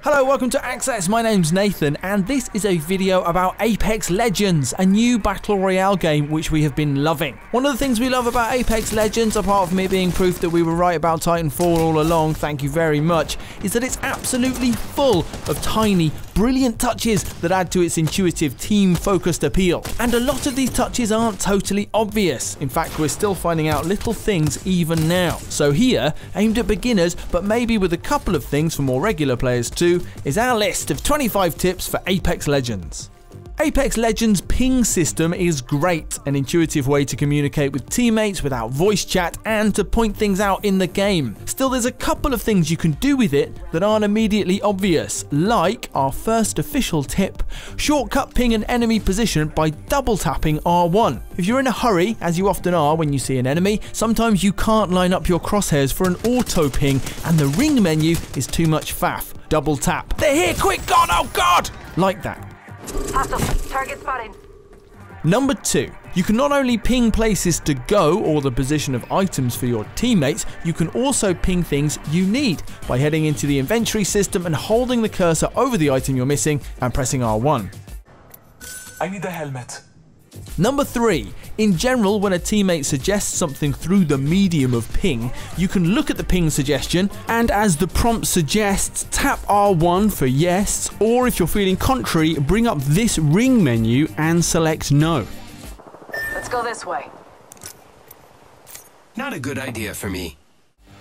Hello, welcome to Access. My name's Nathan, and this is a video about Apex Legends, a new Battle Royale game which we have been loving. One of the things we love about Apex Legends, apart from it being proof that we were right about Titanfall all along, thank you very much, is that it's absolutely full of tiny, brilliant touches that add to its intuitive, team-focused appeal. And a lot of these touches aren't totally obvious. In fact, we're still finding out little things even now. So here, aimed at beginners, but maybe with a couple of things for more regular players too, is our list of 25 tips for Apex Legends. Apex Legends' ping system is great, an intuitive way to communicate with teammates without voice chat and to point things out in the game. Still, there's a couple of things you can do with it that aren't immediately obvious, like our first official tip: shortcut ping an enemy position by double tapping R1. If you're in a hurry, as you often are when you see an enemy, sometimes you can't line up your crosshairs for an auto ping and the ring menu is too much faff. Double tap. They're here, quick, God, oh God! Like that. Hostile. Target spotted. Number 2. You can not only ping places to go or the position of items for your teammates, you can also ping things you need by heading into the inventory system and holding the cursor over the item you're missing and pressing R1. I need a helmet. Number 3. In general, when a teammate suggests something through the medium of ping, you can look at the ping suggestion and, as the prompt suggests, tap R1 for yes, or if you're feeling contrary, bring up this ring menu and select no. Let's go this way. Not a good idea for me.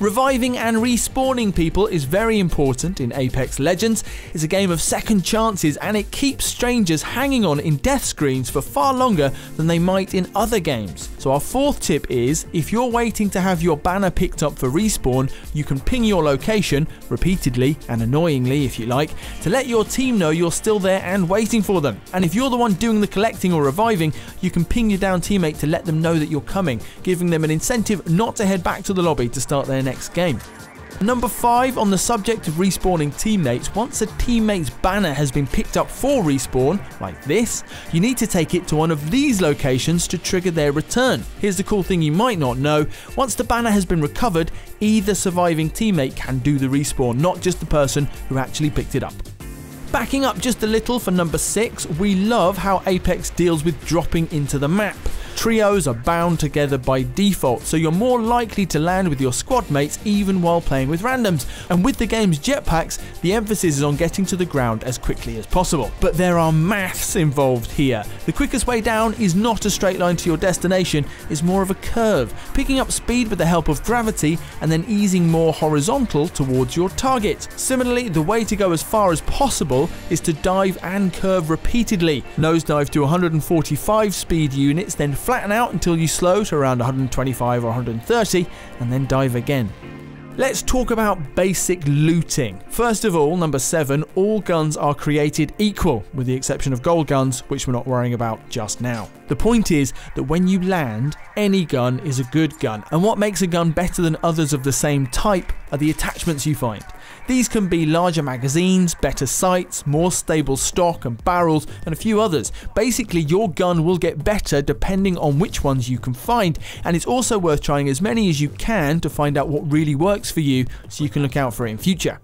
Reviving and respawning people is very important in Apex Legends. It's a game of second chances and it keeps strangers hanging on in death screens for far longer than they might in other games. So our fourth tip is, if you're waiting to have your banner picked up for respawn, you can ping your location, repeatedly and annoyingly if you like, to let your team know you're still there and waiting for them. And if you're the one doing the collecting or reviving, you can ping your down teammate to let them know that you're coming, giving them an incentive not to head back to the lobby to start their next game. Number 5, on the subject of respawning teammates, once a teammate's banner has been picked up for respawn, like this, you need to take it to one of these locations to trigger their return. Here's the cool thing you might not know: once the banner has been recovered, either surviving teammate can do the respawn, not just the person who actually picked it up. Backing up just a little for number 6, we love how Apex deals with dropping into the map. Trios are bound together by default, so you're more likely to land with your squad mates even while playing with randoms. And with the game's jetpacks, the emphasis is on getting to the ground as quickly as possible. But there are maths involved here. The quickest way down is not a straight line to your destination, it's more of a curve, picking up speed with the help of gravity and then easing more horizontal towards your target. Similarly, the way to go as far as possible is to dive and curve repeatedly. Nosedive to 145 speed units, then flatten out until you slow to around 125 or 130 and then dive again. Let's talk about basic looting. First of all, number 7, all guns are created equal, with the exception of gold guns, which we're not worrying about just now. The point is that when you land, any gun is a good gun, and what makes a gun better than others of the same type are the attachments you find. These can be larger magazines, better sights, more stable stock and barrels, and a few others. Basically, your gun will get better depending on which ones you can find, and it's also worth trying as many as you can to find out what really works for you so you can look out for it in future.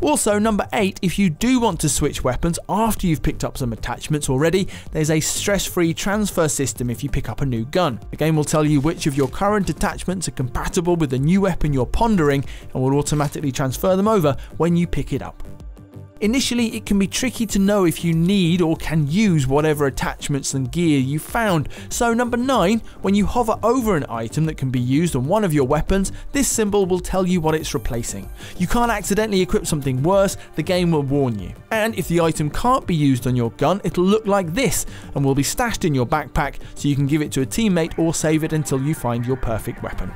Also, number 8, if you do want to switch weapons after you've picked up some attachments already, there's a stress-free transfer system if you pick up a new gun. The game will tell you which of your current attachments are compatible with the new weapon you're pondering and will automatically transfer them over when you pick it up. Initially, it can be tricky to know if you need or can use whatever attachments and gear you found. So number 9, when you hover over an item that can be used on one of your weapons, this symbol will tell you what it's replacing. You can't accidentally equip something worse, the game will warn you. And if the item can't be used on your gun, it'll look like this and will be stashed in your backpack so you can give it to a teammate or save it until you find your perfect weapon.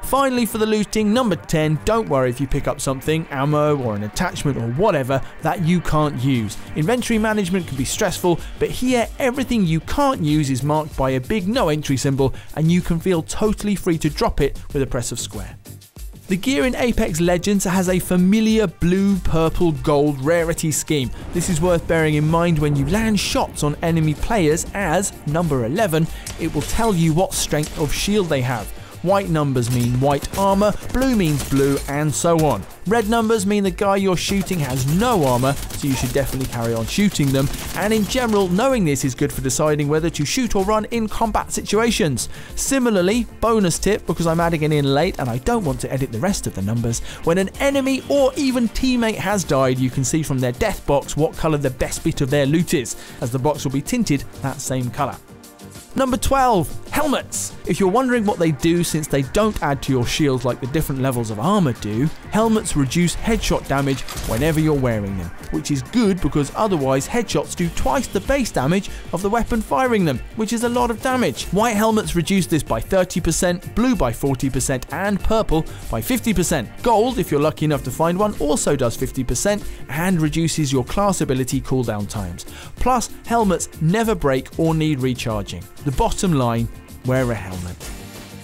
Finally, for the looting, number 10, don't worry if you pick up something, ammo or an attachment or whatever, that you can't use. Inventory management can be stressful, but here everything you can't use is marked by a big no entry symbol and you can feel totally free to drop it with a press of square. The gear in Apex Legends has a familiar blue, purple, gold rarity scheme. This is worth bearing in mind when you land shots on enemy players as, number 11, it will tell you what strength of shield they have. White numbers mean white armor, blue means blue, and so on. Red numbers mean the guy you're shooting has no armor, so you should definitely carry on shooting them, and in general, knowing this is good for deciding whether to shoot or run in combat situations. Similarly, bonus tip, because I'm adding it in late and I don't want to edit the rest of the numbers, when an enemy or even teammate has died, you can see from their death box what colour the best bit of their loot is, as the box will be tinted that same colour. Number 12, helmets. If you're wondering what they do since they don't add to your shield like the different levels of armor do, helmets reduce headshot damage whenever you're wearing them, which is good because otherwise headshots do twice the base damage of the weapon firing them, which is a lot of damage. White helmets reduce this by 30%, blue by 40%, and purple by 50%. Gold, if you're lucky enough to find one, also does 50% and reduces your class ability cooldown times. Plus, helmets never break or need recharging. The bottom line, wear a helmet.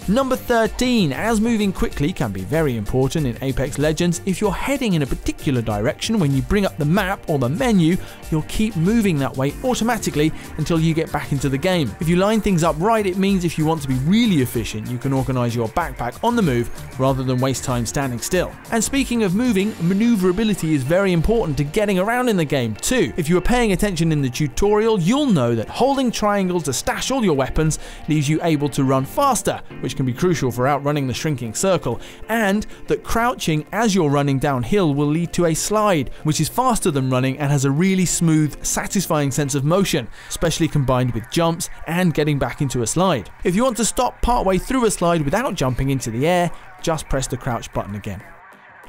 Number 13, as moving quickly can be very important in Apex Legends, if you're heading in a particular direction, when you bring up the map or the menu, you'll keep moving that way automatically until you get back into the game. If you line things up right, it means if you want to be really efficient, you can organise your backpack on the move rather than waste time standing still. And speaking of moving, manoeuvrability is very important to getting around in the game too. If you were paying attention in the tutorial, you'll know that holding triangle to stash all your weapons leaves you able to run faster, which can be crucial for outrunning the shrinking circle, and that crouching as you're running downhill will lead to a slide, which is faster than running and has a really smooth, satisfying sense of motion, especially combined with jumps and getting back into a slide. If you want to stop partway through a slide without jumping into the air, just press the crouch button again.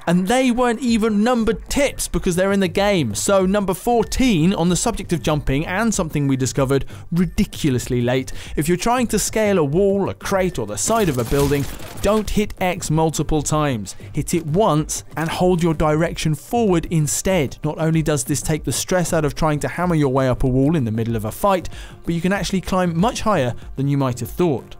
And they weren't even numbered tips because they're in the game. So number 14, on the subject of jumping, and something we discovered ridiculously late, if you're trying to scale a wall, a crate, or the side of a building, don't hit X multiple times. Hit it once and hold your direction forward instead. Not only does this take the stress out of trying to hammer your way up a wall in the middle of a fight, but you can actually climb much higher than you might have thought.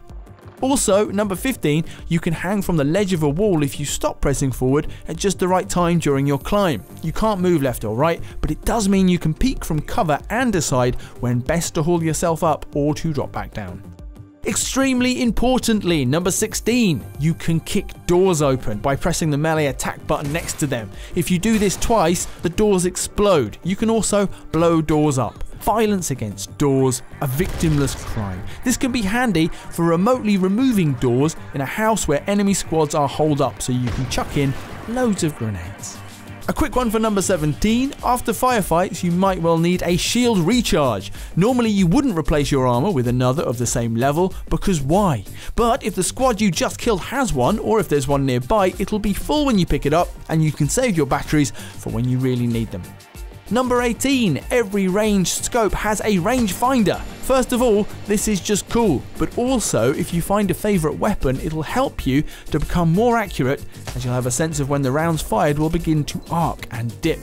Also, number 15, you can hang from the ledge of a wall if you stop pressing forward at just the right time during your climb. You can't move left or right, but it does mean you can peek from cover and decide when best to haul yourself up or to drop back down. Extremely importantly, number 16, you can kick doors open by pressing the melee attack button next to them. If you do this twice, the doors explode. You can also blow doors up. Violence against doors, a victimless crime. This can be handy for remotely removing doors in a house where enemy squads are holed up, so you can chuck in loads of grenades. A quick one for number 17, after firefights you might well need a shield recharge. Normally you wouldn't replace your armor with another of the same level, because why? But if the squad you just killed has one, or if there's one nearby, it'll be full when you pick it up and you can save your batteries for when you really need them. Number 18, every ranged scope has a rangefinder. First of all, this is just cool, but also if you find a favourite weapon, it'll help you to become more accurate, as you'll have a sense of when the rounds fired will begin to arc and dip.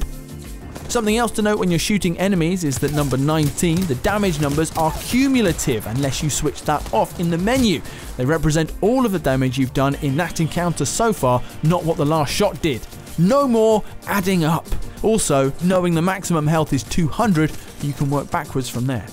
Something else to note when you're shooting enemies is that number 19, the damage numbers are cumulative unless you switch that off in the menu. They represent all of the damage you've done in that encounter so far, not what the last shot did. No more adding up. Also, knowing the maximum health is 200, you can work backwards from there.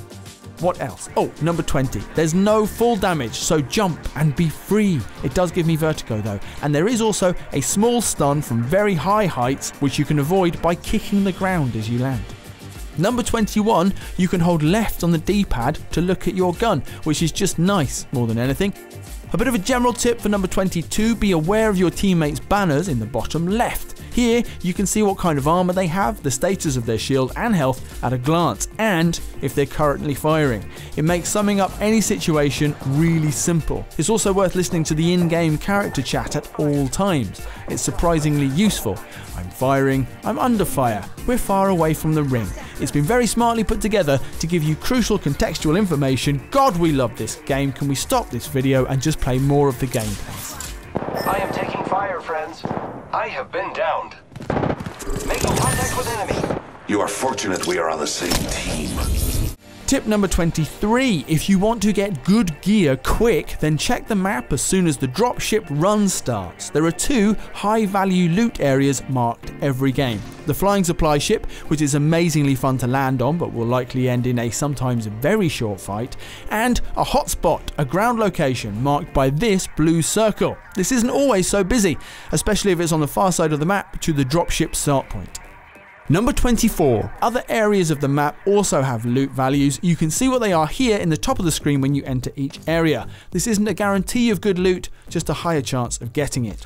What else? Oh, number 20. There's no full damage, so jump and be free. It does give me vertigo though, and there is also a small stun from very high heights, which you can avoid by kicking the ground as you land. Number 21, you can hold left on the D-pad to look at your gun, which is just nice more than anything. A bit of a general tip for number 22, be aware of your teammates' banners in the bottom left. Here, you can see what kind of armor they have, the status of their shield and health at a glance, and if they're currently firing. It makes summing up any situation really simple. It's also worth listening to the in-game character chat at all times. It's surprisingly useful. I'm firing, I'm under fire, we're far away from the ring. It's been very smartly put together to give you crucial contextual information. God, we love this game. Can we stop this video and just play more of the gameplays? I am taking fire, friends. I have been downed. Making contact with enemy. You are fortunate we are on the same team. Tip number 23, if you want to get good gear quick, then check the map as soon as the dropship run starts. There are 2 high value loot areas marked every game. the flying supply ship, which is amazingly fun to land on but will likely end in a sometimes very short fight, and a hotspot, a ground location marked by this blue circle. This isn't always so busy, especially if it's on the far side of the map to the dropship start point. Number 24. Other areas of the map also have loot values. You can see what they are here in the top of the screen when you enter each area. This isn't a guarantee of good loot, just a higher chance of getting it.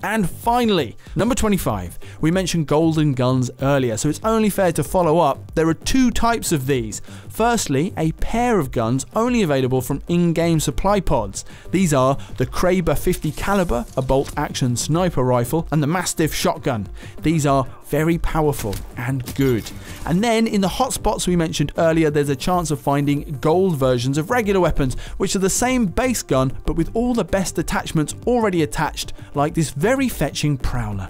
And finally, number 25. We mentioned golden guns earlier, so it's only fair to follow up. There are two types of these. Firstly, a pair of guns only available from in-game supply pods. These are the Kraber 50 caliber, a bolt-action sniper rifle, and the Mastiff shotgun. These are very powerful and good. And then in the hotspots we mentioned earlier, there's a chance of finding gold versions of regular weapons, which are the same base gun but with all the best attachments already attached, like this very fetching Prowler.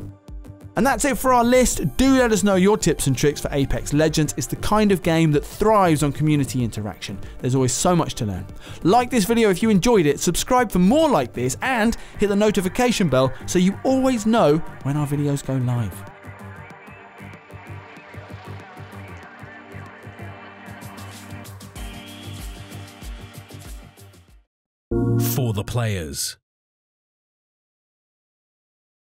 And that's it for our list. Do let us know your tips and tricks for Apex Legends. It's the kind of game that thrives on community interaction. There's always so much to learn. Like this video if you enjoyed it, subscribe for more like this, and hit the notification bell so you always know when our videos go live. For the players.